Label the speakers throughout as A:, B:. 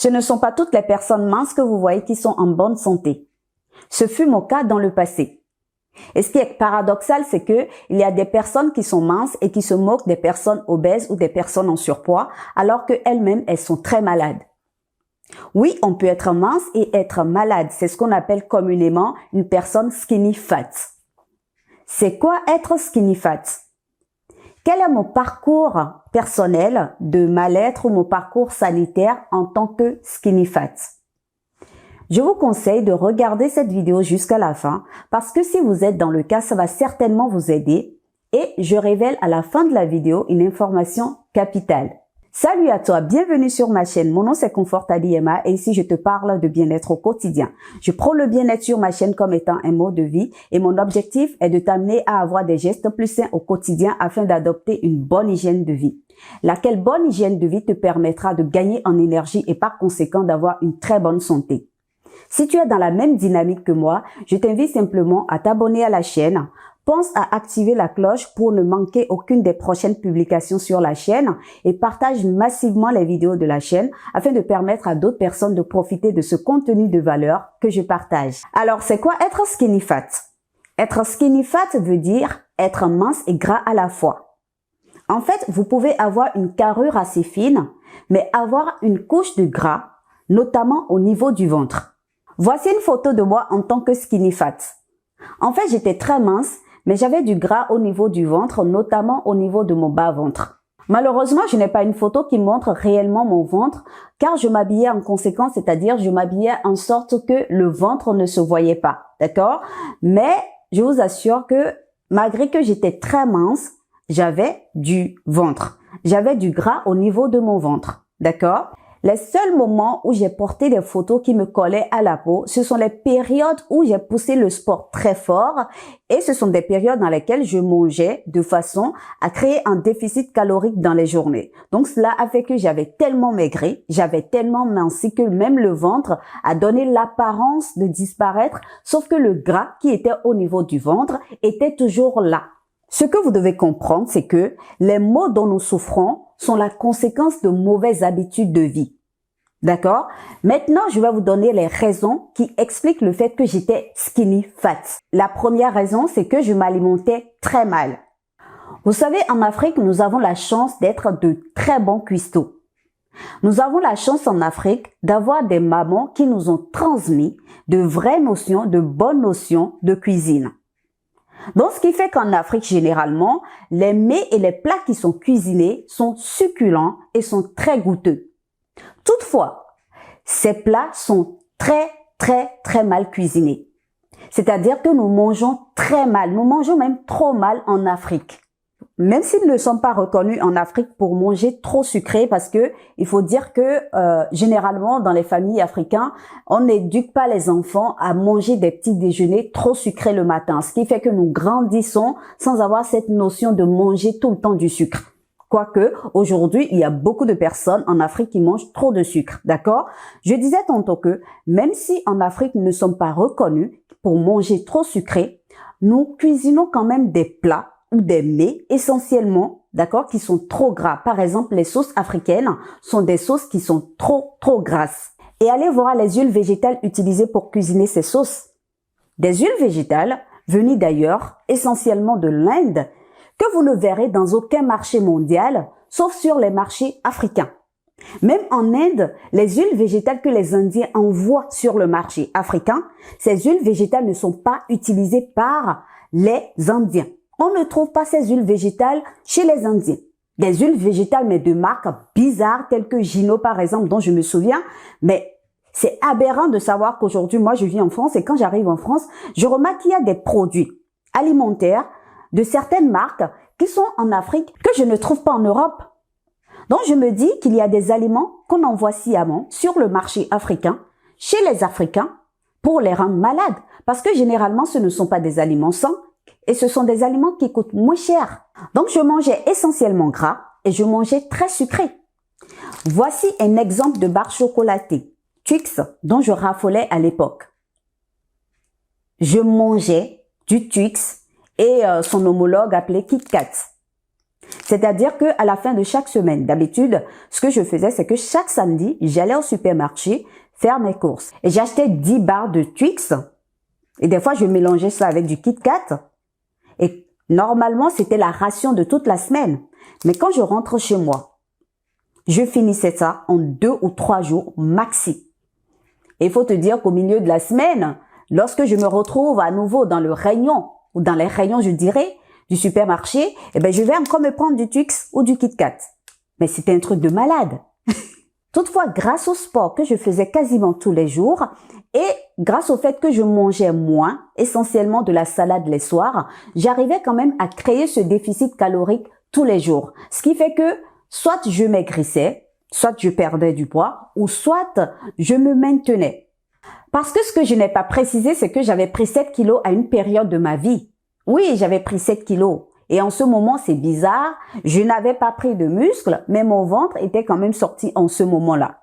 A: Ce ne sont pas toutes les personnes minces que vous voyez qui sont en bonne santé. Ce fut mon cas dans le passé. Et ce qui est paradoxal, c'est que il y a des personnes qui sont minces et qui se moquent des personnes obèses ou des personnes en surpoids, alors qu'elles-mêmes, elles sont très malades. Oui, on peut être mince et être malade. C'est ce qu'on appelle communément une personne skinny fat. C'est quoi être skinny fat? Quel est mon parcours personnel de mal-être ou mon parcours sanitaire en tant que skinny fat? Je vous conseille de regarder cette vidéo jusqu'à la fin parce que si vous êtes dans le cas, ça va certainement vous aider et je révèle à la fin de la vidéo une information capitale. Salut à toi, bienvenue sur ma chaîne. Mon nom c'est Confort Adiyema et ici je te parle de bien-être au quotidien. Je prends le bien-être sur ma chaîne comme étant un mode de vie et mon objectif est de t'amener à avoir des gestes plus sains au quotidien afin d'adopter une bonne hygiène de vie. Laquelle bonne hygiène de vie te permettra de gagner en énergie et par conséquent d'avoir une très bonne santé. Si tu es dans la même dynamique que moi, je t'invite simplement à t'abonner à la chaîne. Pense à activer la cloche pour ne manquer aucune des prochaines publications sur la chaîne et partage massivement les vidéos de la chaîne afin de permettre à d'autres personnes de profiter de ce contenu de valeur que je partage. Alors, c'est quoi être skinny fat? Être skinny fat veut dire être mince et gras à la fois. En fait, vous pouvez avoir une carrure assez fine, mais avoir une couche de gras, notamment au niveau du ventre. Voici une photo de moi en tant que skinny fat. En fait, j'étais très mince, mais j'avais du gras au niveau du ventre, notamment au niveau de mon bas-ventre. Malheureusement, je n'ai pas une photo qui montre réellement mon ventre, car je m'habillais en conséquence, c'est-à-dire je m'habillais en sorte que le ventre ne se voyait pas, d'accord? Mais je vous assure que malgré que j'étais très mince, j'avais du ventre. J'avais du gras au niveau de mon ventre, d'accord? Les seuls moments où j'ai porté des photos qui me collaient à la peau, ce sont les périodes où j'ai poussé le sport très fort et ce sont des périodes dans lesquelles je mangeais de façon à créer un déficit calorique dans les journées. Donc cela a fait que j'avais tellement maigri, j'avais tellement minci que même le ventre a donné l'apparence de disparaître, sauf que le gras qui était au niveau du ventre était toujours là. Ce que vous devez comprendre, c'est que les maux dont nous souffrons sont la conséquence de mauvaises habitudes de vie. D'accord? Maintenant, je vais vous donner les raisons qui expliquent le fait que j'étais skinny fat. La première raison, c'est que je m'alimentais très mal. Vous savez, en Afrique, nous avons la chance d'être de très bons cuistots. Nous avons la chance en Afrique d'avoir des mamans qui nous ont transmis de vraies notions, de bonnes notions de cuisine. Donc, ce qui fait qu'en Afrique, généralement, les mets et les plats qui sont cuisinés sont succulents et sont très goûteux. Toutefois, ces plats sont très mal cuisinés. C'est-à-dire que nous mangeons très mal, nous mangeons même trop mal en Afrique. Même s'ils ne sont pas reconnus en Afrique pour manger trop sucré, parce que il faut dire que généralement dans les familles africaines, on n'éduque pas les enfants à manger des petits déjeuners trop sucrés le matin, ce qui fait que nous grandissons sans avoir cette notion de manger tout le temps du sucre. Quoique, aujourd'hui, il y a beaucoup de personnes en Afrique qui mangent trop de sucre, d'accord? Je disais tantôt que même si en Afrique nous ne sommes pas reconnus pour manger trop sucré, nous cuisinons quand même des plats ou des mets essentiellement, d'accord, qui sont trop gras. Par exemple, les sauces africaines sont des sauces qui sont trop grasses. Et allez voir les huiles végétales utilisées pour cuisiner ces sauces. Des huiles végétales venues d'ailleurs, essentiellement de l'Inde, que vous ne verrez dans aucun marché mondial, sauf sur les marchés africains. Même en Inde, les huiles végétales que les Indiens envoient sur le marché africain, ces huiles végétales ne sont pas utilisées par les Indiens. On ne trouve pas ces huiles végétales chez les Indiens. Des huiles végétales, mais de marques bizarres, telles que Gino, par exemple, dont je me souviens. Mais c'est aberrant de savoir qu'aujourd'hui, moi, je vis en France et quand j'arrive en France, je remarque qu'il y a des produits alimentaires de certaines marques qui sont en Afrique que je ne trouve pas en Europe. Donc, je me dis qu'il y a des aliments qu'on envoie sciemment sur le marché africain, chez les Africains, pour les rendre malades. Parce que généralement, ce ne sont pas des aliments sains, et ce sont des aliments qui coûtent moins cher. Donc, je mangeais essentiellement gras et je mangeais très sucré. Voici un exemple de barre chocolatée, Twix, dont je raffolais à l'époque. Je mangeais du Twix et son homologue appelé Kit Kat. C'est-à-dire que à la fin de chaque semaine, d'habitude, ce que je faisais, c'est que chaque samedi, j'allais au supermarché faire mes courses. Et j'achetais 10 barres de Twix. Et des fois, je mélangeais ça avec du Kit Kat. Et normalement, c'était la ration de toute la semaine. Mais quand je rentre chez moi, je finissais ça en 2 ou 3 jours maxi. Et il faut te dire qu'au milieu de la semaine, lorsque je me retrouve à nouveau dans le rayon, ou dans les rayons, je dirais, du supermarché, eh ben, je vais encore me prendre du Twix ou du Kit Kat. Mais c'était un truc de malade. Toutefois, grâce au sport que je faisais quasiment tous les jours et grâce au fait que je mangeais moins, essentiellement de la salade les soirs, j'arrivais quand même à créer ce déficit calorique tous les jours. Ce qui fait que soit je maigrissais, soit je perdais du poids ou soit je me maintenais. Parce que ce que je n'ai pas précisé, c'est que j'avais pris 7 kilos à une période de ma vie. Oui, j'avais pris 7 kilos. Et en ce moment, c'est bizarre, je n'avais pas pris de muscles, mais mon ventre était quand même sorti en ce moment-là.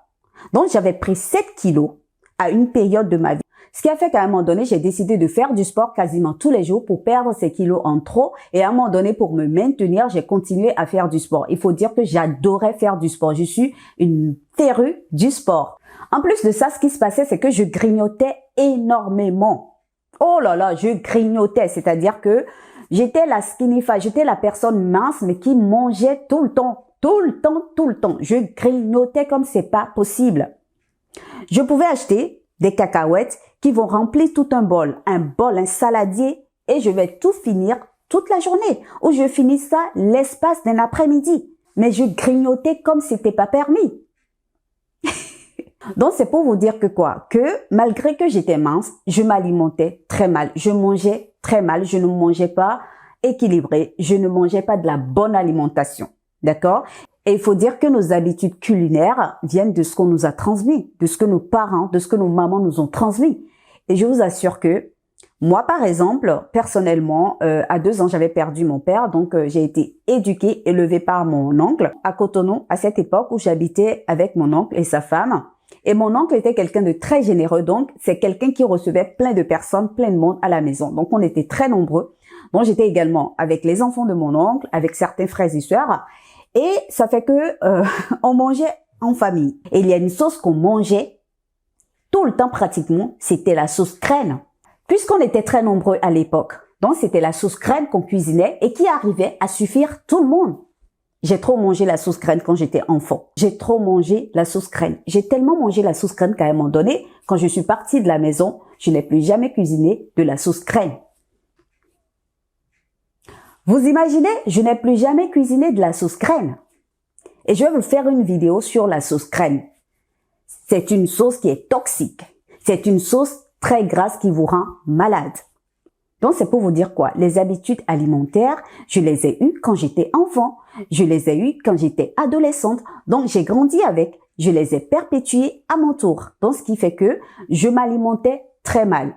A: Donc, j'avais pris 7 kilos à une période de ma vie. Ce qui a fait qu'à un moment donné, j'ai décidé de faire du sport quasiment tous les jours pour perdre ces kilos en trop. Et à un moment donné, pour me maintenir, j'ai continué à faire du sport. Il faut dire que j'adorais faire du sport. Je suis une férue du sport. En plus de ça, ce qui se passait, c'est que je grignotais énormément. Oh là là, je grignotais, c'est-à-dire que j'étais la skinny fat, j'étais la personne mince, mais qui mangeait tout le temps, tout le temps, tout le temps. Je grignotais comme c'est pas possible. Je pouvais acheter des cacahuètes qui vont remplir tout un bol, un saladier, et je vais tout finir toute la journée, ou je finis ça l'espace d'un après-midi. Mais je grignotais comme c'était pas permis. Donc, c'est pour vous dire que quoi? Que malgré que j'étais mince, je m'alimentais très mal. Je mangeais très mal. Je ne mangeais pas équilibré. Je ne mangeais pas de la bonne alimentation. D'accord? Et il faut dire que nos habitudes culinaires viennent de ce qu'on nous a transmis, de ce que nos parents, de ce que nos mamans nous ont transmis. Et je vous assure que moi, par exemple, personnellement, à 2 ans, j'avais perdu mon père. Donc, j'ai été éduquée, élevée par mon oncle à Cotonou, à cette époque où j'habitais avec mon oncle et sa femme. Et mon oncle était quelqu'un de très généreux, donc c'est quelqu'un qui recevait plein de personnes, plein de monde à la maison. Donc on était très nombreux. Donc j'étais également avec les enfants de mon oncle, avec certains frères et sœurs. Et ça fait que on mangeait en famille. Et il y a une sauce qu'on mangeait tout le temps pratiquement, c'était la sauce crème. Puisqu'on était très nombreux à l'époque, donc c'était la sauce crème qu'on cuisinait et qui arrivait à suffire tout le monde. J'ai trop mangé la sauce crème quand j'étais enfant. J'ai trop mangé la sauce crème. J'ai tellement mangé la sauce crème qu'à un moment donné, quand je suis partie de la maison, je n'ai plus jamais cuisiné de la sauce crème. Vous imaginez, je n'ai plus jamais cuisiné de la sauce crème. Et je vais vous faire une vidéo sur la sauce crème. C'est une sauce qui est toxique. C'est une sauce très grasse qui vous rend malade. Donc, c'est pour vous dire quoi? Les habitudes alimentaires, je les ai eues quand j'étais enfant. Je les ai eues quand j'étais adolescente. Donc, j'ai grandi avec. Je les ai perpétuées à mon tour. Donc, ce qui fait que je m'alimentais très mal.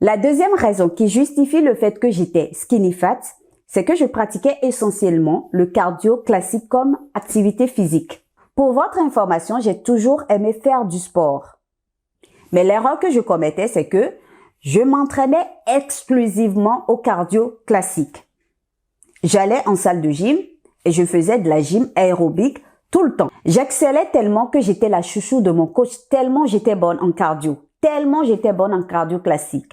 A: La deuxième raison qui justifie le fait que j'étais skinny fat, c'est que je pratiquais essentiellement le cardio classique comme activité physique. Pour votre information, j'ai toujours aimé faire du sport. Mais l'erreur que je commettais, c'est que je m'entraînais exclusivement au cardio classique. J'allais en salle de gym et je faisais de la gym aérobique tout le temps. J'excellais tellement que j'étais la chouchou de mon coach, tellement j'étais bonne en cardio, tellement j'étais bonne en cardio classique.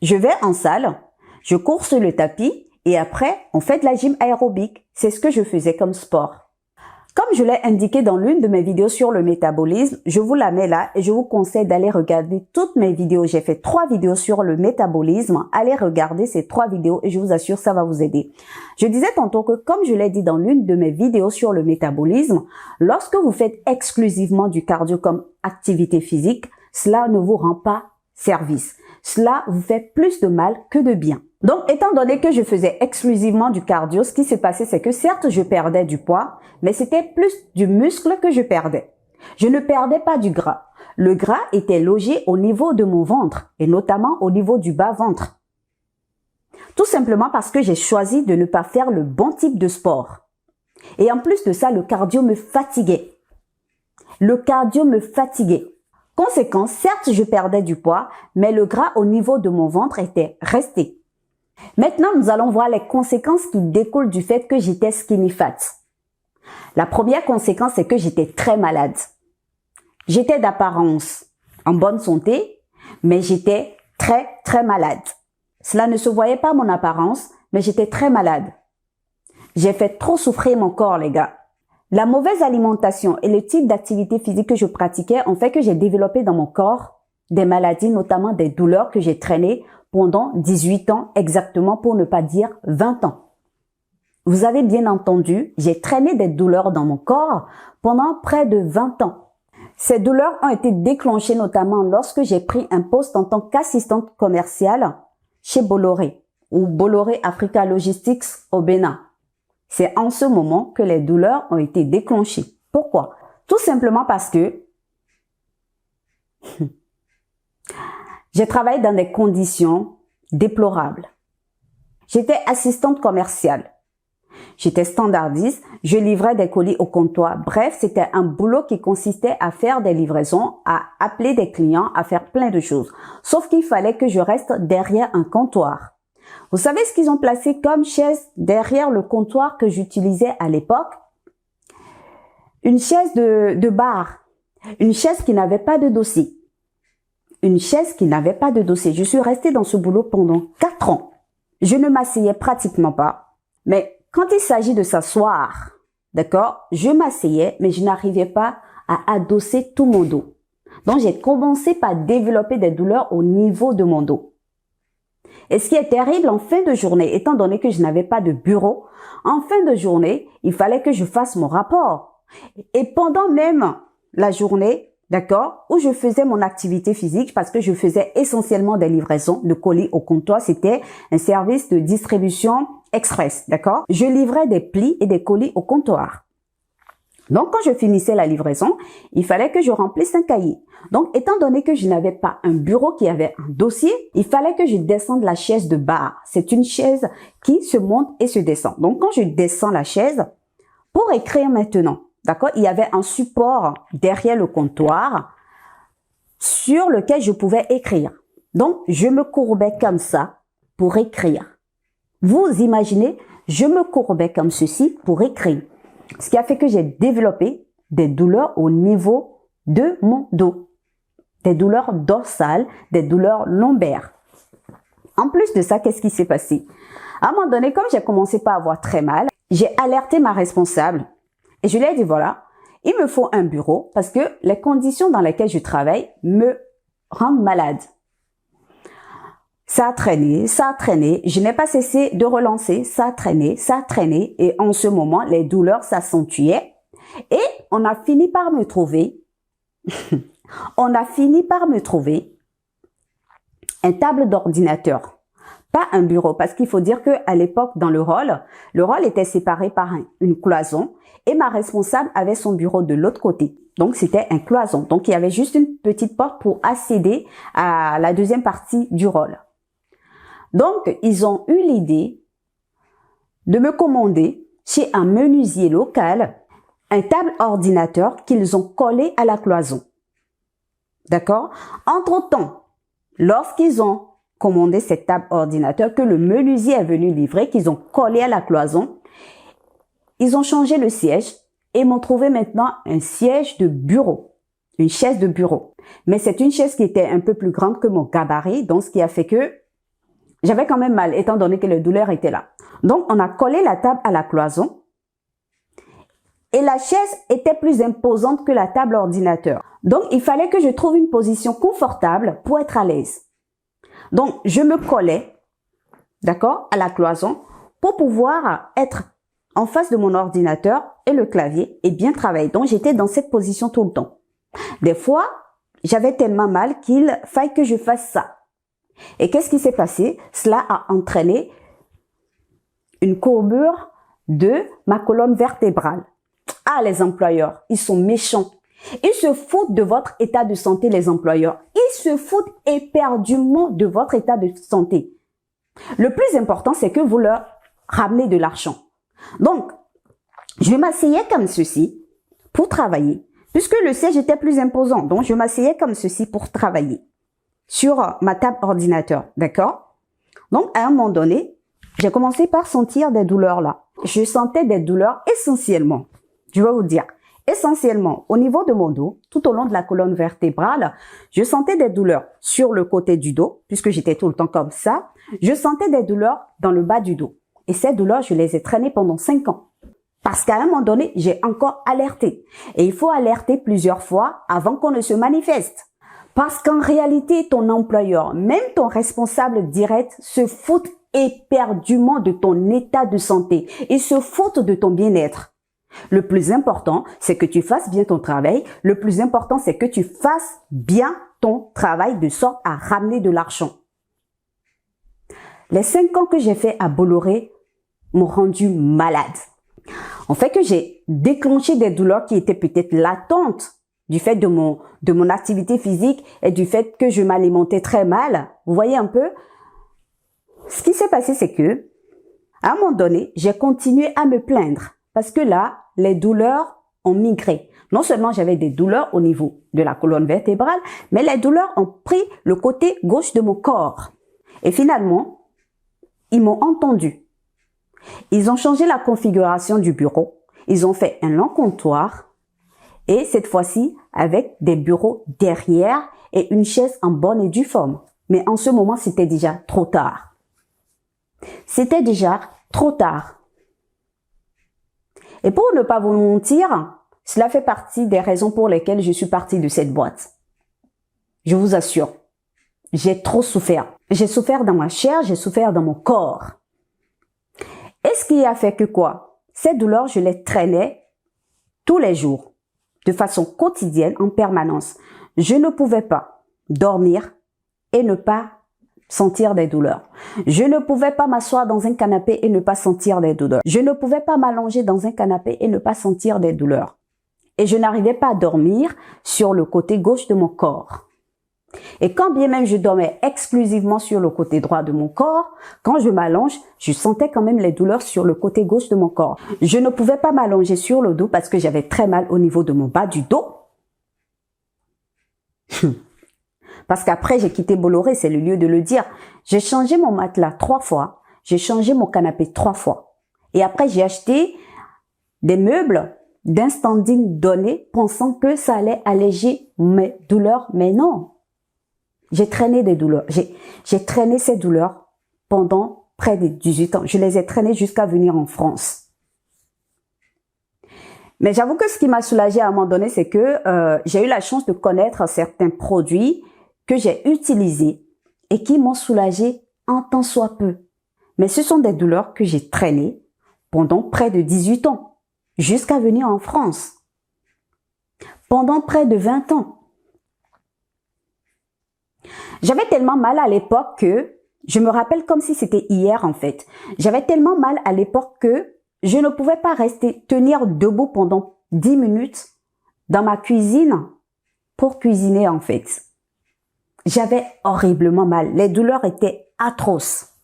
A: Je vais en salle, je cours sur le tapis et après, on fait de la gym aérobique. C'est ce que je faisais comme sport. Comme je l'ai indiqué dans l'une de mes vidéos sur le métabolisme, je vous la mets là et je vous conseille d'aller regarder toutes mes vidéos. J'ai fait 3 vidéos sur le métabolisme. Allez regarder ces 3 vidéos et je vous assure, ça va vous aider. Je disais tantôt que comme je l'ai dit dans l'une de mes vidéos sur le métabolisme, lorsque vous faites exclusivement du cardio comme activité physique, cela ne vous rend pas service. Cela vous fait plus de mal que de bien. Donc, étant donné que je faisais exclusivement du cardio, ce qui s'est passé, c'est que certes, je perdais du poids, mais c'était plus du muscle que je perdais. Je ne perdais pas du gras. Le gras était logé au niveau de mon ventre, et notamment au niveau du bas-ventre. Tout simplement parce que j'ai choisi de ne pas faire le bon type de sport. Et en plus de ça, le cardio me fatiguait. Le cardio me fatiguait. Conséquence, certes, je perdais du poids, mais le gras au niveau de mon ventre était resté. Maintenant, nous allons voir les conséquences qui découlent du fait que j'étais skinny fat. La première conséquence, c'est que j'étais très malade. J'étais d'apparence en bonne santé, mais j'étais très malade. Cela ne se voyait pas à mon apparence, mais j'étais très malade. J'ai fait trop souffrir mon corps, les gars. La mauvaise alimentation et le type d'activité physique que je pratiquais ont fait que j'ai développé dans mon corps des maladies, notamment des douleurs que j'ai traînées pendant 18 ans, exactement pour ne pas dire 20 ans. Vous avez bien entendu, j'ai traîné des douleurs dans mon corps pendant près de 20 ans. Ces douleurs ont été déclenchées notamment lorsque j'ai pris un poste en tant qu'assistante commerciale chez Bolloré ou Bolloré Africa Logistics au Bénin. C'est en ce moment que les douleurs ont été déclenchées. Pourquoi? Tout simplement parce que j'ai travaillé dans des conditions déplorables. J'étais assistante commerciale. J'étais standardiste, je livrais des colis au comptoir. Bref, c'était un boulot qui consistait à faire des livraisons, à appeler des clients, à faire plein de choses. Sauf qu'il fallait que je reste derrière un comptoir. Vous savez ce qu'ils ont placé comme chaise derrière le comptoir que j'utilisais à l'époque? Une chaise de bar. Une chaise qui n'avait pas de dossier. Une chaise qui n'avait pas de dossier. Je suis restée dans ce boulot pendant 4 ans. Je ne m'asseyais pratiquement pas. Mais quand il s'agit de s'asseoir, d'accord, je m'asseyais, mais je n'arrivais pas à adosser tout mon dos. Donc, j'ai commencé par développer des douleurs au niveau de mon dos. Et ce qui est terrible en fin de journée, étant donné que je n'avais pas de bureau, en fin de journée, il fallait que je fasse mon rapport. Et pendant même la journée, d'accord, où je faisais mon activité physique, parce que je faisais essentiellement des livraisons de colis au comptoir, c'était un service de distribution express, d'accord? Je livrais des plis et des colis au comptoir. Donc, quand je finissais la livraison, il fallait que je remplisse un cahier. Donc, étant donné que je n'avais pas un bureau qui avait un dossier, il fallait que je descende la chaise de bar. C'est une chaise qui se monte et se descend. Donc, quand je descends la chaise, pour écrire maintenant, d'accord, il y avait un support derrière le comptoir sur lequel je pouvais écrire. Donc, je me courbais comme ça pour écrire. Vous imaginez, je me courbais comme ceci pour écrire. Ce qui a fait que j'ai développé des douleurs au niveau de mon dos. Des douleurs dorsales, des douleurs lombaires. En plus de ça, qu'est-ce qui s'est passé? À un moment donné, comme j'ai commencé par avoir très mal, j'ai alerté ma responsable et je lui ai dit, voilà, il me faut un bureau parce que les conditions dans lesquelles je travaille me rendent malade. Ça a traîné, je n'ai pas cessé de relancer, ça a traîné, et en ce moment, les douleurs s'accentuaient et on a fini par me trouver, un table d'ordinateur, pas un bureau, parce qu'il faut dire que à l'époque, dans le hall était séparé par une cloison et ma responsable avait son bureau de l'autre côté. Donc, c'était un cloison. Donc, il y avait juste une petite porte pour accéder à la deuxième partie du hall. Donc, ils ont eu l'idée de me commander chez un menuisier local un table ordinateur qu'ils ont collé à la cloison. D'accord? Entre-temps, lorsqu'ils ont commandé cette table ordinateur que le menuisier est venu livrer, qu'ils ont collé à la cloison, ils ont changé le siège et m'ont trouvé maintenant un siège de bureau, une chaise de bureau. Mais c'est une chaise qui était un peu plus grande que mon gabarit, donc ce qui a fait que j'avais quand même mal, étant donné que les douleurs étaient là. Donc, on a collé la table à la cloison et la chaise était plus imposante que la table ordinateur. Donc, il fallait que je trouve une position confortable pour être à l'aise. Donc, je me collais, d'accord, à la cloison pour pouvoir être en face de mon ordinateur et le clavier et bien travailler. Donc, j'étais dans cette position tout le temps. Des fois, j'avais tellement mal qu'il fallait que je fasse ça. Et qu'est-ce qui s'est passé? Cela a entraîné une courbure de ma colonne vertébrale. Ah, les employeurs, ils sont méchants. Ils se foutent de votre état de santé, les employeurs. Ils se foutent éperdument de votre état de santé. Le plus important, c'est que vous leur ramenez de l'argent. Donc, je m'asseyais comme ceci pour travailler, puisque le siège était plus imposant. Donc, je m'asseyais comme ceci pour travailler sur ma table ordinateur, d'accord? Donc, à un moment donné, j'ai commencé par sentir des douleurs là. Je sentais des douleurs essentiellement, je vais vous dire, essentiellement au niveau de mon dos, tout au long de la colonne vertébrale, je sentais des douleurs sur le côté du dos, puisque j'étais tout le temps comme ça. Je sentais des douleurs dans le bas du dos. Et ces douleurs, je les ai traînées pendant 5 ans. Parce qu'à un moment donné, j'ai encore alerté. Et il faut alerter plusieurs fois avant qu'on ne se manifeste. Parce qu'en réalité, ton employeur, même ton responsable direct, se fout éperdument de ton état de santé. Il se fout de ton bien-être. Le plus important, c'est que tu fasses bien ton travail. Le plus important, c'est que tu fasses bien ton travail de sorte à ramener de l'argent. Les 5 ans que j'ai fait à Bolloré m'ont rendu malade. En fait que j'ai déclenché des douleurs qui étaient peut-être latentes du fait de mon activité physique et du fait que je m'alimentais très mal. Vous voyez un peu? Ce qui s'est passé, c'est que, à un moment donné, j'ai continué à me plaindre parce que là, les douleurs ont migré. Non seulement j'avais des douleurs au niveau de la colonne vertébrale, mais les douleurs ont pris le côté gauche de mon corps. Et finalement, ils m'ont entendu. Ils ont changé la configuration du bureau. Ils ont fait un long comptoir et cette fois-ci avec des bureaux derrière et une chaise en bonne et due forme. Mais en ce moment, c'était déjà trop tard. C'était déjà trop tard. Et pour ne pas vous mentir, cela fait partie des raisons pour lesquelles je suis partie de cette boîte. Je vous assure, j'ai trop souffert. J'ai souffert dans ma chair, j'ai souffert dans mon corps. Et ce qui a fait que quoi? Ces douleurs, je les traînais tous les jours, de façon quotidienne, en permanence. Je ne pouvais pas dormir et ne pas sentir des douleurs. Je ne pouvais pas m'asseoir dans un canapé et ne pas sentir des douleurs. Je ne pouvais pas m'allonger dans un canapé et ne pas sentir des douleurs. Et je n'arrivais pas à dormir sur le côté gauche de mon corps. Et quand bien même je dormais exclusivement sur le côté droit de mon corps, quand je m'allonge, je sentais quand même les douleurs sur le côté gauche de mon corps. Je ne pouvais pas m'allonger sur le dos parce que j'avais très mal au niveau de mon bas du dos. Parce qu'après, j'ai quitté Bolloré, c'est le lieu de le dire. J'ai changé mon matelas 3 fois. J'ai changé mon canapé 3 fois. Et après, j'ai acheté des meubles d'un standing donné, pensant que ça allait alléger mes douleurs. Mais non. J'ai traîné des douleurs. J'ai traîné ces douleurs pendant près de 18 ans. Je les ai traînées jusqu'à venir en France. Mais j'avoue que ce qui m'a soulagée à un moment donné, c'est que j'ai eu la chance de connaître certains produits que j'ai utilisés et qui m'ont soulagée en tant soit peu. Mais ce sont des douleurs que j'ai traînées pendant près de 18 ans, jusqu'à venir en France. Pendant près de 20 ans. J'avais tellement mal à l'époque que, je me rappelle comme si c'était hier en fait, j'avais tellement mal à l'époque que je ne pouvais pas tenir debout pendant 10 minutes dans ma cuisine pour cuisiner en fait. J'avais horriblement mal. Les douleurs étaient atroces.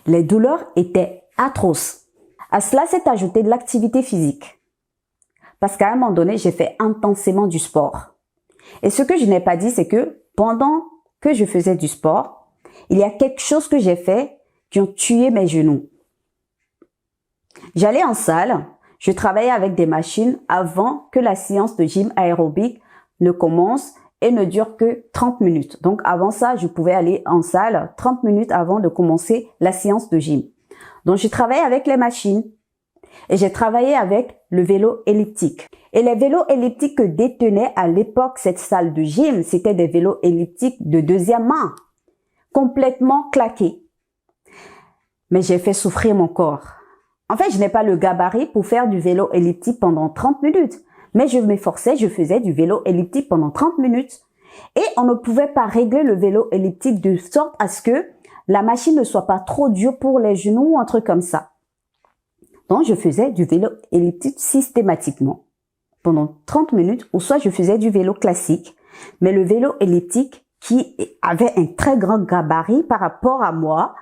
A: Les douleurs étaient atroces. À cela s'est ajouté de l'activité physique. Parce qu'à un moment donné, j'ai fait intensément du sport. Et ce que je n'ai pas dit, c'est que pendant que je faisais du sport, il y a quelque chose que j'ai fait qui ont tué mes genoux. J'allais en salle, je travaillais avec des machines avant que la séance de gym aérobique ne commence et ne dure que 30 minutes. Donc avant ça, je pouvais aller en salle 30 minutes avant de commencer la séance de gym. Donc je travaillais avec les machines et j'ai travaillé avec le vélo elliptique. Et les vélos elliptiques que détenait à l'époque cette salle de gym, c'était des vélos elliptiques de deuxième main, complètement claqués. Mais j'ai fait souffrir mon corps. En fait, je n'ai pas le gabarit pour faire du vélo elliptique pendant 30 minutes. Mais je m'efforçais, je faisais du vélo elliptique pendant 30 minutes. Et on ne pouvait pas régler le vélo elliptique de sorte à ce que la machine ne soit pas trop dure pour les genoux ou un truc comme ça. Donc, je faisais du vélo elliptique systématiquement pendant 30 minutes, ou soit je faisais du vélo classique. Mais le vélo elliptique qui avait un très grand gabarit par rapport à moi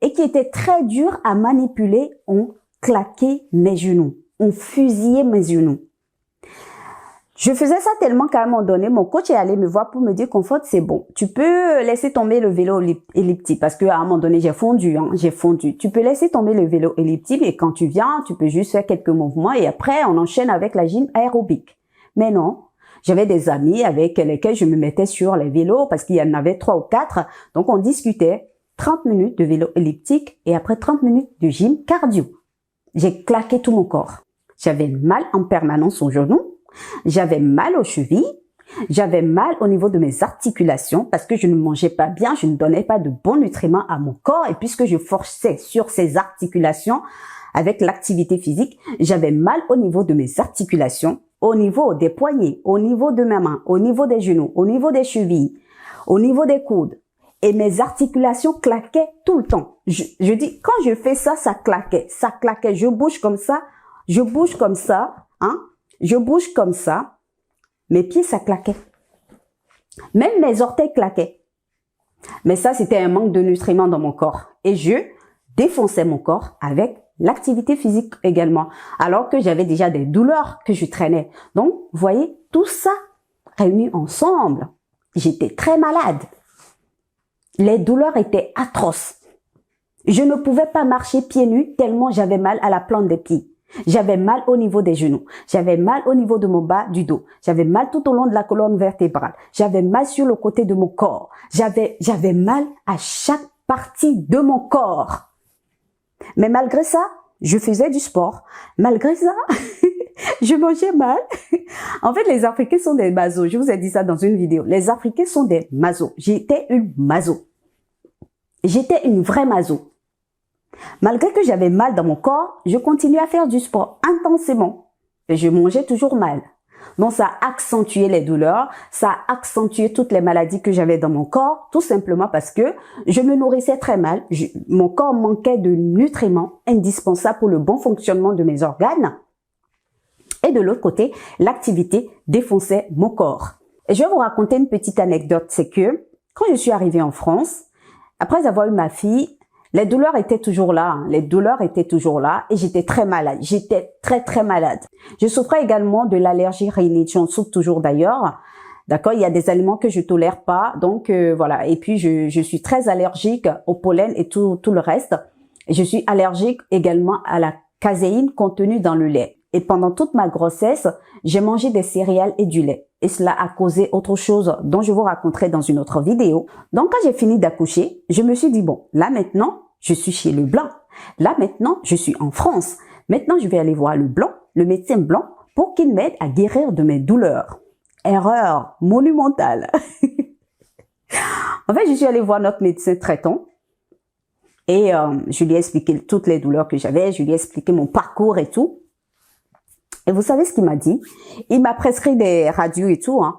A: et qui était très dur à manipuler, on claquait mes genoux, on fusillait mes genoux. Je faisais ça tellement qu'à un moment donné, mon coach est allé me voir pour me dire, Comfort, c'est bon. Tu peux laisser tomber le vélo elliptique parce qu'à un moment donné, j'ai fondu, hein, j'ai fondu. Tu peux laisser tomber le vélo elliptique et quand tu viens, tu peux juste faire quelques mouvements et après, on enchaîne avec la gym aérobique. Mais non. J'avais des amis avec lesquels je me mettais sur les vélos parce qu'il y en avait 3 ou 4. Donc, on discutait 30 minutes de vélo elliptique et après 30 minutes de gym cardio. J'ai claqué tout mon corps. J'avais mal en permanence au genou. J'avais mal aux chevilles, j'avais mal au niveau de mes articulations parce que je ne mangeais pas bien, je ne donnais pas de bons nutriments à mon corps et puisque je forçais sur ces articulations avec l'activité physique, j'avais mal au niveau de mes articulations, au niveau des poignets, au niveau de mes mains, au niveau des genoux, au niveau des chevilles, au niveau des coudes. Et mes articulations claquaient tout le temps. Je dis, quand je fais ça, ça claquait. Je bouge comme ça, hein. Je bouge comme ça, mes pieds, ça claquait. Même mes orteils claquaient. Mais ça, c'était un manque de nutriments dans mon corps. Et je défonçais mon corps avec l'activité physique également. Alors que j'avais déjà des douleurs que je traînais. Donc, vous voyez, tout ça réuni ensemble. J'étais très malade. Les douleurs étaient atroces. Je ne pouvais pas marcher pieds nus tellement j'avais mal à la plante des pieds. J'avais mal au niveau des genoux. J'avais mal au niveau de mon bas du dos. J'avais mal tout au long de la colonne vertébrale. J'avais mal sur le côté de mon corps. J'avais mal à chaque partie de mon corps. Mais malgré ça, je faisais du sport. Malgré ça, je mangeais mal. En fait, les Africains sont des masos. Je vous ai dit ça dans une vidéo. Les Africains sont des masos. J'étais une maso. J'étais une vraie maso. Malgré que j'avais mal dans mon corps, je continuais à faire du sport intensément. Et je mangeais toujours mal. Donc ça a accentué les douleurs, ça a accentué toutes les maladies que j'avais dans mon corps, tout simplement parce que je me nourrissais très mal. Mon corps manquait de nutriments indispensables pour le bon fonctionnement de mes organes. Et de l'autre côté, l'activité défonçait mon corps. Et je vais vous raconter une petite anecdote, c'est que quand je suis arrivée en France, après avoir eu ma fille, les douleurs étaient toujours là, hein. Les douleurs étaient toujours là et j'étais très malade. J'étais très malade. Je souffrais également de l'allergie rhinite. J'en souffre toujours d'ailleurs. D'accord, il y a des aliments que je tolère pas, donc voilà. Et puis je suis très allergique au pollen et tout le reste. Je suis allergique également à la caséine contenue dans le lait. Et pendant toute ma grossesse, j'ai mangé des céréales et du lait. Et cela a causé autre chose dont je vous raconterai dans une autre vidéo. Donc quand j'ai fini d'accoucher, je me suis dit bon, là maintenant, je suis chez le blanc. Là maintenant, je suis en France. Maintenant, je vais aller voir le blanc, le médecin blanc, pour qu'il m'aide à guérir de mes douleurs. Erreur monumentale. En fait, je suis allée voir notre médecin traitant et je lui ai expliqué toutes les douleurs que j'avais, je lui ai expliqué mon parcours et tout. Et vous savez ce qu'il m'a dit? Il m'a prescrit des radios et tout, hein.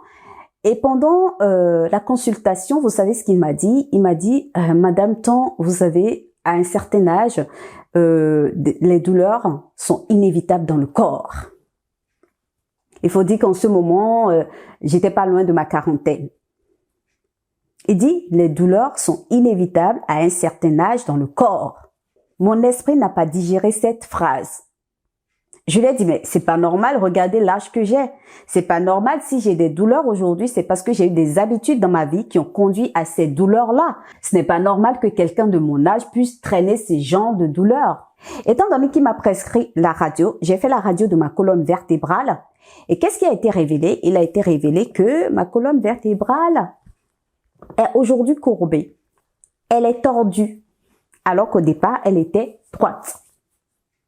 A: Et pendant la consultation, vous savez ce qu'il m'a dit? Il m'a dit, Madame Tan, vous savez, à un certain âge, les douleurs sont inévitables dans le corps. Il faut dire qu'en ce moment, j'étais pas loin de ma quarantaine. Il dit, les douleurs sont inévitables à un certain âge dans le corps. Mon esprit n'a pas digéré cette phrase. Je lui ai dit, mais c'est pas normal, regardez l'âge que j'ai. C'est pas normal si j'ai des douleurs aujourd'hui, c'est parce que j'ai eu des habitudes dans ma vie qui ont conduit à ces douleurs-là. Ce n'est pas normal que quelqu'un de mon âge puisse traîner ces genres de douleurs. Étant donné qu'il m'a prescrit la radio, j'ai fait la radio de ma colonne vertébrale. Et qu'est-ce qui a été révélé? Il a été révélé que ma colonne vertébrale est aujourd'hui courbée. Elle est tordue, alors qu'au départ, elle était droite.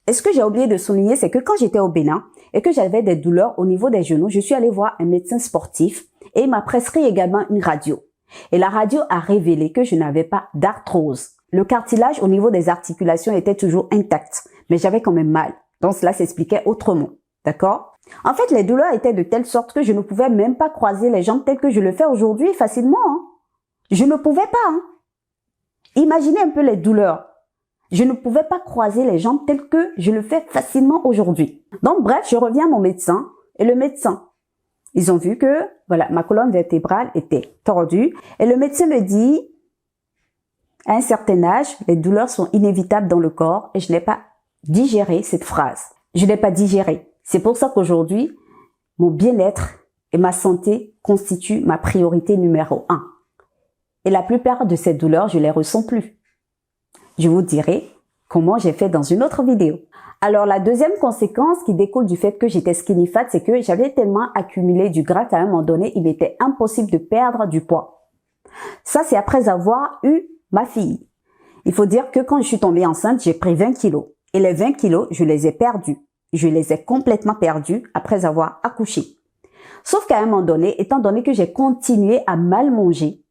A: Et ce que j'ai oublié de souligner, c'est que quand j'étais au Bénin et que j'avais des douleurs au niveau des genoux, je suis allée voir un médecin sportif et il m'a prescrit également une radio. Et la radio a révélé que je n'avais pas d'arthrose. Le cartilage au niveau des articulations était toujours intact, mais j'avais quand même mal. Donc cela s'expliquait autrement. D'accord? En fait, les douleurs étaient de telle sorte que je ne pouvais même pas croiser les jambes telles que je le fais aujourd'hui facilement. Hein. Je ne pouvais pas. Hein. Imaginez un peu les douleurs. Je ne pouvais pas croiser les jambes telles que je le fais facilement aujourd'hui. Donc bref, je reviens à mon médecin et le médecin. Ils ont vu que voilà, ma colonne vertébrale était tordue et le médecin me dit, à un certain âge, les douleurs sont inévitables dans le corps et je n'ai pas digéré cette phrase. Je n'ai pas digéré. C'est pour ça qu'aujourd'hui, mon bien-être et ma santé constituent ma priorité numéro 1. Et la plupart de ces douleurs, je les ressens plus. Je vous dirai comment j'ai fait dans une autre vidéo. Alors, la deuxième conséquence qui découle du fait que j'étais skinny fat, c'est que j'avais tellement accumulé du gras qu'à un moment donné, il était impossible de perdre du poids. Ça, c'est après avoir eu ma fille. Il faut dire que quand je suis tombée enceinte, j'ai pris 20 kilos. Et les 20 kilos, je les ai perdus. Je les ai complètement perdus après avoir accouché. Sauf qu'à un moment donné, étant donné que j'ai continué à mal manger,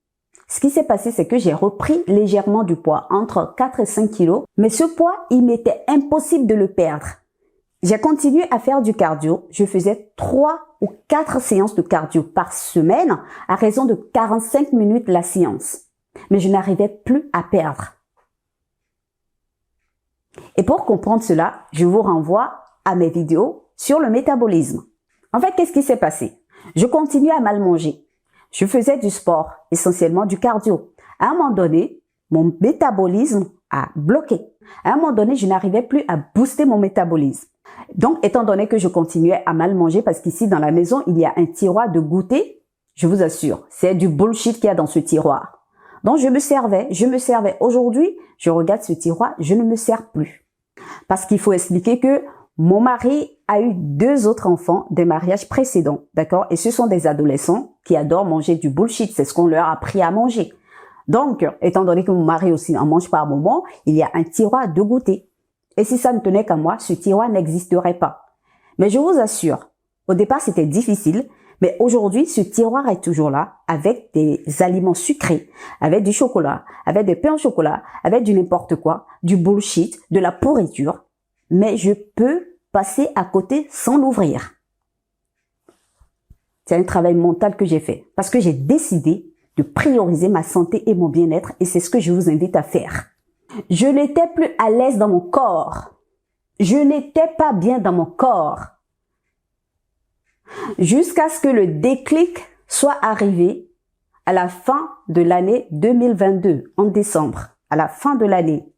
A: ce qui s'est passé, c'est que j'ai repris légèrement du poids, entre 4 et 5 kilos. Mais ce poids, il m'était impossible de le perdre. J'ai continué à faire du cardio. Je faisais 3 ou 4 séances de cardio par semaine à raison de 45 minutes la séance. Mais je n'arrivais plus à perdre. Et pour comprendre cela, je vous renvoie à mes vidéos sur le métabolisme. En fait, qu'est-ce qui s'est passé? Je continuais à mal manger. Je faisais du sport, essentiellement du cardio. À un moment donné, mon métabolisme a bloqué. À un moment donné, je n'arrivais plus à booster mon métabolisme. Donc, étant donné que je continuais à mal manger, parce qu'ici dans la maison, il y a un tiroir de goûter, je vous assure, c'est du bullshit qu'il y a dans ce tiroir. Donc, je me servais. Aujourd'hui, je regarde ce tiroir, je ne me sers plus. Parce qu'il faut expliquer que mon mari a eu 2 autres enfants des mariages précédents, d'accord? Et ce sont des adolescents qui adorent manger du bullshit. C'est ce qu'on leur a appris à manger. Donc, étant donné que mon mari aussi en mange par moment, il y a un tiroir de goûter. Et si ça ne tenait qu'à moi, ce tiroir n'existerait pas. Mais je vous assure, au départ, c'était difficile. Mais aujourd'hui, ce tiroir est toujours là avec des aliments sucrés, avec du chocolat, avec des pains au chocolat, avec du n'importe quoi, du bullshit, de la pourriture. Mais je peux passer à côté sans l'ouvrir. C'est un travail mental que j'ai fait parce que j'ai décidé de prioriser ma santé et mon bien-être et c'est ce que je vous invite à faire. Je n'étais plus à l'aise dans mon corps. Je n'étais pas bien dans mon corps. Jusqu'à ce que le déclic soit arrivé à la fin de l'année 2022, en décembre, à la fin de l'année.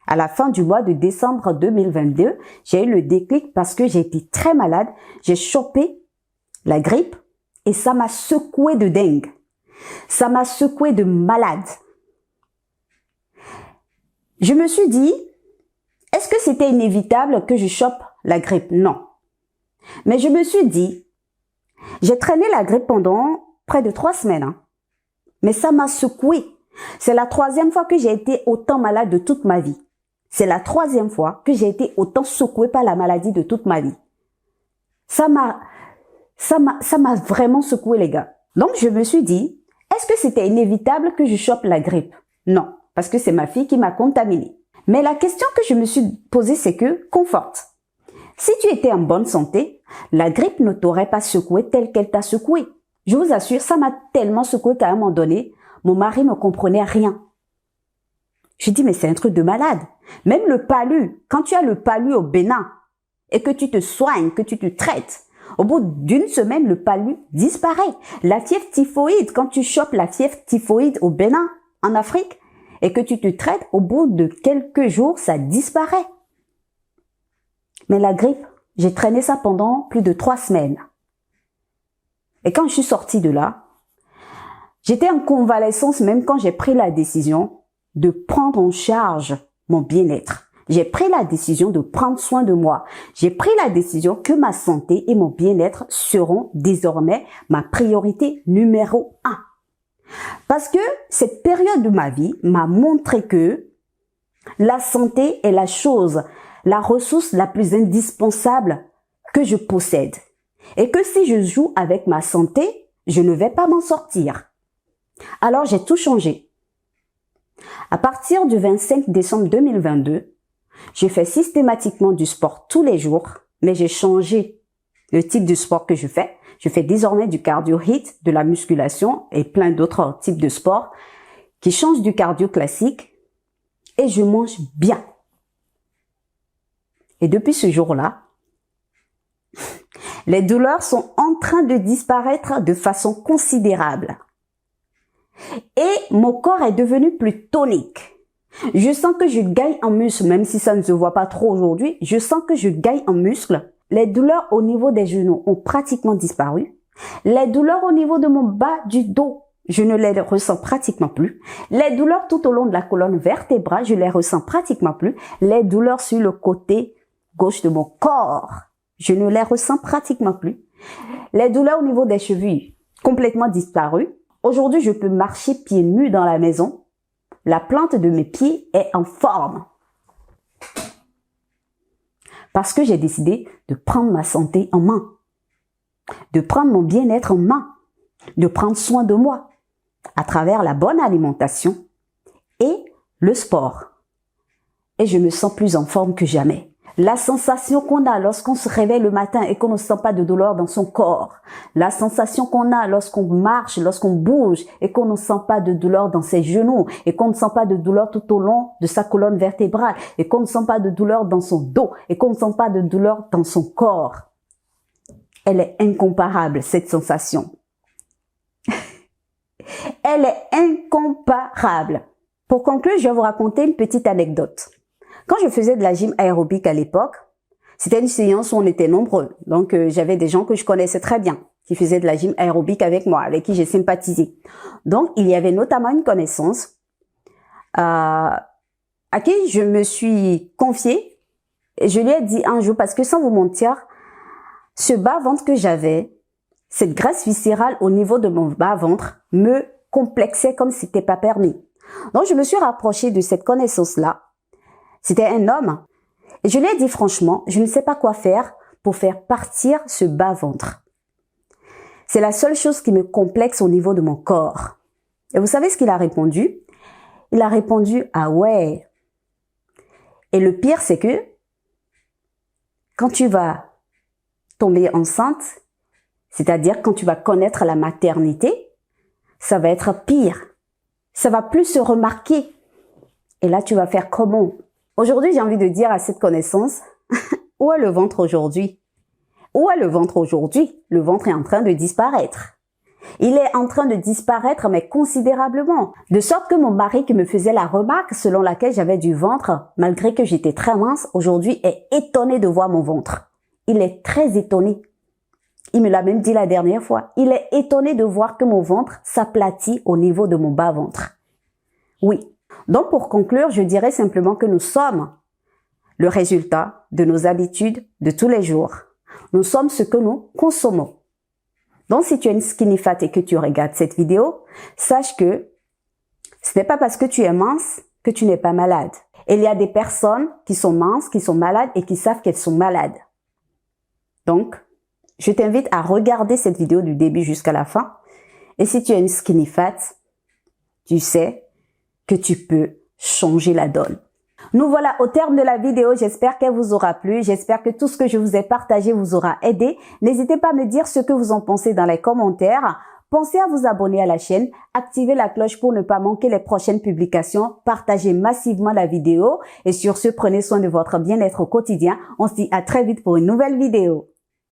A: À la fin du mois de décembre 2022, j'ai eu le déclic parce que j'ai été très malade. J'ai chopé la grippe et ça m'a secoué de dingue. Ça m'a secoué de malade. Je me suis dit, est-ce que c'était inévitable que je chope la grippe? Non. Mais je me suis dit, j'ai traîné la grippe pendant près de 3 semaines. Hein. Mais ça m'a secoué. C'est la 3e fois que j'ai été autant malade de toute ma vie. C'est la 3e fois que j'ai été autant secouée par la maladie de toute ma vie. Ça m'a vraiment secoué, les gars. Donc, je me suis dit, est-ce que c'était inévitable que je chope la grippe? Non, parce que c'est ma fille qui m'a contaminée. Mais la question que je me suis posée, c'est que, conforte. Si tu étais en bonne santé, la grippe ne t'aurait pas secoué telle qu'elle t'a secoué. Je vous assure, ça m'a tellement secoué qu'à un moment donné, mon mari ne comprenait rien. Je dis, mais c'est un truc de malade. Même le palu, quand tu as le palu au Bénin et que tu te soignes, que tu te traites, au bout d'1 semaine, le palu disparaît. La fièvre typhoïde, quand tu chopes la fièvre typhoïde au Bénin, en Afrique, et que tu te traites, au bout de quelques jours, ça disparaît. Mais la grippe, j'ai traîné ça pendant plus de 3 semaines. Et quand je suis sortie de là, j'étais en convalescence même quand j'ai pris la décision de prendre en charge mon bien-être. J'ai pris la décision de prendre soin de moi. J'ai pris la décision que ma santé et mon bien-être seront désormais ma priorité numéro 1. Parce que cette période de ma vie m'a montré que la santé est la ressource la plus indispensable que je possède. Et que si je joue avec ma santé, je ne vais pas m'en sortir. Alors j'ai tout changé. À partir du 25 décembre 2022, je fais systématiquement du sport tous les jours, mais j'ai changé le type de sport que je fais. Je fais désormais du cardio HIIT, de la musculation et plein d'autres types de sports qui changent du cardio classique et je mange bien. Et depuis ce jour-là, les douleurs sont en train de disparaître de façon considérable. Et mon corps est devenu plus tonique. Je sens que je gagne en muscle, même si ça ne se voit pas trop aujourd'hui. Je sens que je gagne en muscle Les douleurs au niveau des genoux ont pratiquement disparu. Les douleurs au niveau de mon bas du dos, je ne les ressens pratiquement plus. Les douleurs tout au long de la colonne vertébrale, je les ressens pratiquement plus. Les douleurs sur le côté gauche de mon corps, je ne les ressens pratiquement plus. Les douleurs au niveau des chevilles, complètement disparues. Aujourd'hui, je peux marcher pieds nus dans la maison. La plante de mes pieds est en forme. Parce que j'ai décidé de prendre ma santé en main, de prendre mon bien-être en main, de prendre soin de moi à travers la bonne alimentation et le sport. Et je me sens plus en forme que jamais. La sensation qu'on a lorsqu'on se réveille le matin et qu'on ne sent pas de douleur dans son corps. La sensation qu'on a lorsqu'on marche, lorsqu'on bouge et qu'on ne sent pas de douleur dans ses genoux et qu'on ne sent pas de douleur tout au long de sa colonne vertébrale et qu'on ne sent pas de douleur dans son dos et qu'on ne sent pas de douleur dans son corps. Elle est incomparable, cette sensation. Elle est incomparable. Pour conclure, je vais vous raconter une petite anecdote. Quand je faisais de la gym aérobique à l'époque, c'était une séance où on était nombreux. Donc, j'avais des gens que je connaissais très bien qui faisaient de la gym aérobique avec moi, avec qui j'ai sympathisé. Donc, il y avait notamment une connaissance à qui je me suis confiée. Et je lui ai dit un jour, parce que sans vous mentir, ce bas-ventre que j'avais, cette graisse viscérale au niveau de mon bas-ventre me complexait comme si c'était pas permis. Donc, je me suis rapprochée de cette connaissance-là. C'était un homme. Et je lui ai dit franchement, je ne sais pas quoi faire pour faire partir ce bas-ventre. C'est la seule chose qui me complexe au niveau de mon corps. Et vous savez ce qu'il a répondu? Il a répondu, ah ouais. Et le pire, c'est que quand tu vas tomber enceinte, c'est-à-dire quand tu vas connaître la maternité, ça va être pire. Ça va plus se remarquer. Et là, tu vas faire comment? Aujourd'hui, j'ai envie de dire à cette connaissance, où est le ventre aujourd'hui? Où est le ventre aujourd'hui? Le ventre est en train de disparaître. Il est en train de disparaître, mais considérablement. De sorte que mon mari qui me faisait la remarque selon laquelle j'avais du ventre, malgré que j'étais très mince, aujourd'hui est étonné de voir mon ventre. Il est très étonné. Il me l'a même dit la dernière fois. Il est étonné de voir que mon ventre s'aplatit au niveau de mon bas-ventre. Oui. Donc, pour conclure, je dirais simplement que nous sommes le résultat de nos habitudes de tous les jours. Nous sommes ce que nous consommons. Donc, si tu es une skinny fat et que tu regardes cette vidéo, sache que ce n'est pas parce que tu es mince que tu n'es pas malade. Et il y a des personnes qui sont minces, qui sont malades et qui savent qu'elles sont malades. Donc, je t'invite à regarder cette vidéo du début jusqu'à la fin. Et si tu es une skinny fat, tu sais que tu peux changer la donne. Nous voilà au terme de la vidéo. J'espère qu'elle vous aura plu. J'espère que tout ce que je vous ai partagé vous aura aidé. N'hésitez pas à me dire ce que vous en pensez dans les commentaires. Pensez à vous abonner à la chaîne, activez la cloche pour ne pas manquer les prochaines publications, partagez massivement la vidéo et sur ce, prenez soin de votre bien-être au quotidien. On se dit à très vite pour une nouvelle vidéo.